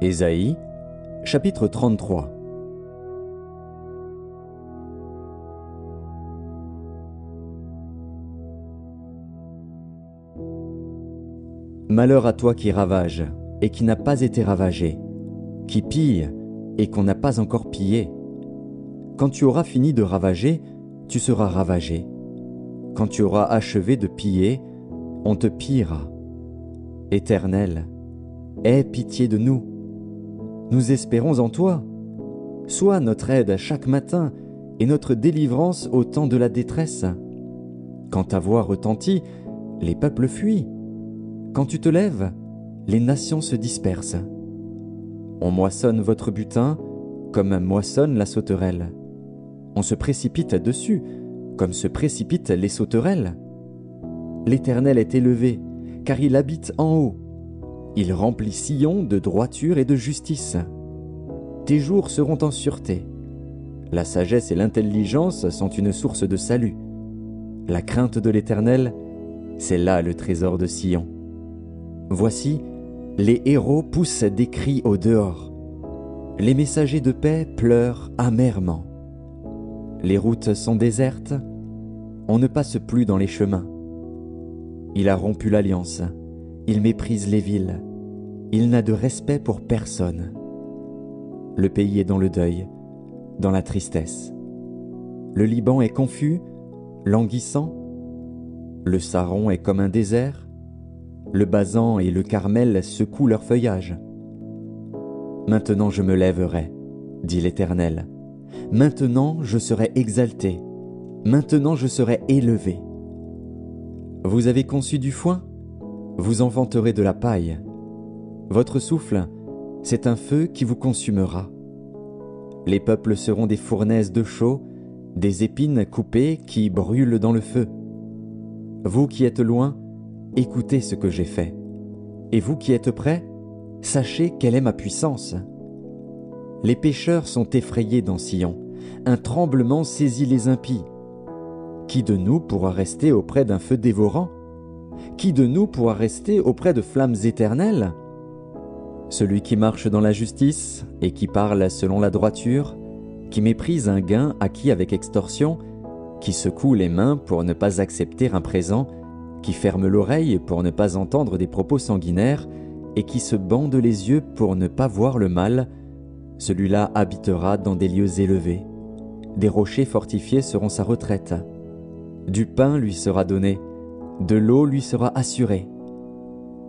Ésaïe, chapitre 33. Malheur à toi qui ravage, et qui n'a pas été ravagé, qui pille, et qu'on n'a pas encore pillé. Quand tu auras fini de ravager, tu seras ravagé. Quand tu auras achevé de piller, on te pillera. Éternel, aie pitié de nous. Nous espérons en toi. Sois notre aide chaque matin et notre délivrance au temps de la détresse. Quand ta voix retentit, les peuples fuient. Quand tu te lèves, les nations se dispersent. On moissonne votre butin comme moissonne la sauterelle. On se précipite dessus comme se précipitent les sauterelles. L'Éternel est élevé, car il habite en haut. Il remplit Sion de droiture et de justice. Tes jours seront en sûreté. La sagesse et l'intelligence sont une source de salut. La crainte de l'Éternel, c'est là le trésor de Sion. Voici, les héros poussent des cris au dehors. Les messagers de paix pleurent amèrement. Les routes sont désertes, on ne passe plus dans les chemins. Il a rompu l'alliance, il méprise les villes, il n'a de respect pour personne. Le pays est dans le deuil, dans la tristesse. Le Liban est confus, languissant. Le Saron est comme un désert. Le Basan et le Carmel secouent leur feuillage. Maintenant je me lèverai, dit l'Éternel. Maintenant je serai exalté. Maintenant je serai élevé. Vous avez conçu du foin, vous enfanterez de la paille. Votre souffle, c'est un feu qui vous consumera. Les peuples seront des fournaises de chaux, des épines coupées qui brûlent dans le feu. Vous qui êtes loin, écoutez ce que j'ai fait. Et vous qui êtes près, sachez quelle est ma puissance. Les pécheurs sont effrayés dans Sion, un tremblement saisit les impies. Qui de nous pourra rester auprès d'un feu dévorant? Qui de nous pourra rester auprès de flammes éternelles? Celui qui marche dans la justice et qui parle selon la droiture, qui méprise un gain acquis avec extorsion, qui secoue les mains pour ne pas accepter un présent, qui ferme l'oreille pour ne pas entendre des propos sanguinaires et qui se bande les yeux pour ne pas voir le mal, celui-là habitera dans des lieux élevés. Des rochers fortifiés seront sa retraite. Du pain lui sera donné, de l'eau lui sera assurée.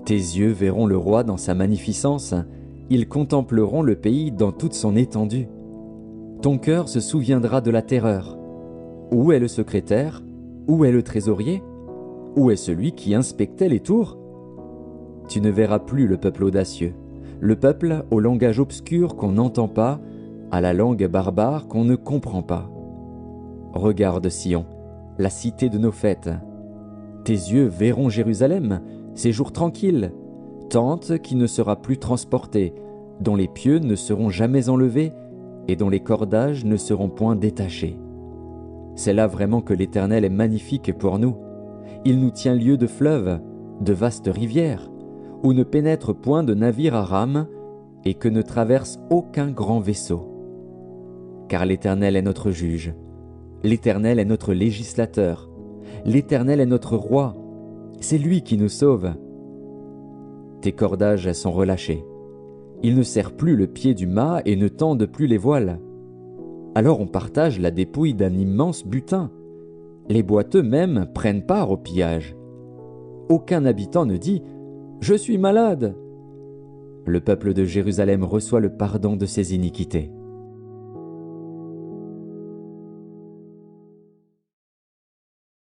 Tes yeux verront le roi dans sa magnificence, ils contempleront le pays dans toute son étendue. Ton cœur se souviendra de la terreur. Où est le secrétaire? Où est le trésorier? Où est celui qui inspectait les tours? Tu ne verras plus le peuple audacieux, le peuple au langage obscur qu'on n'entend pas, à la langue barbare qu'on ne comprend pas. Regarde Sion, la cité de nos fêtes. Tes yeux verront Jérusalem, séjour tranquille, tente qui ne sera plus transportée, dont les pieux ne seront jamais enlevés et dont les cordages ne seront point détachés. C'est là vraiment que l'Éternel est magnifique pour nous. Il nous tient lieu de fleuves, de vastes rivières, où ne pénètre point de navire à rame et que ne traverse aucun grand vaisseau. Car l'Éternel est notre juge, l'Éternel est notre législateur, l'Éternel est notre roi, c'est lui qui nous sauve. Tes cordages sont relâchés. Il ne serre plus le pied du mât et ne tendent plus les voiles. Alors on partage la dépouille d'un immense butin. Les boiteux même prennent part au pillage. Aucun habitant ne dit « Je suis malade ». Le peuple de Jérusalem reçoit le pardon de ses iniquités.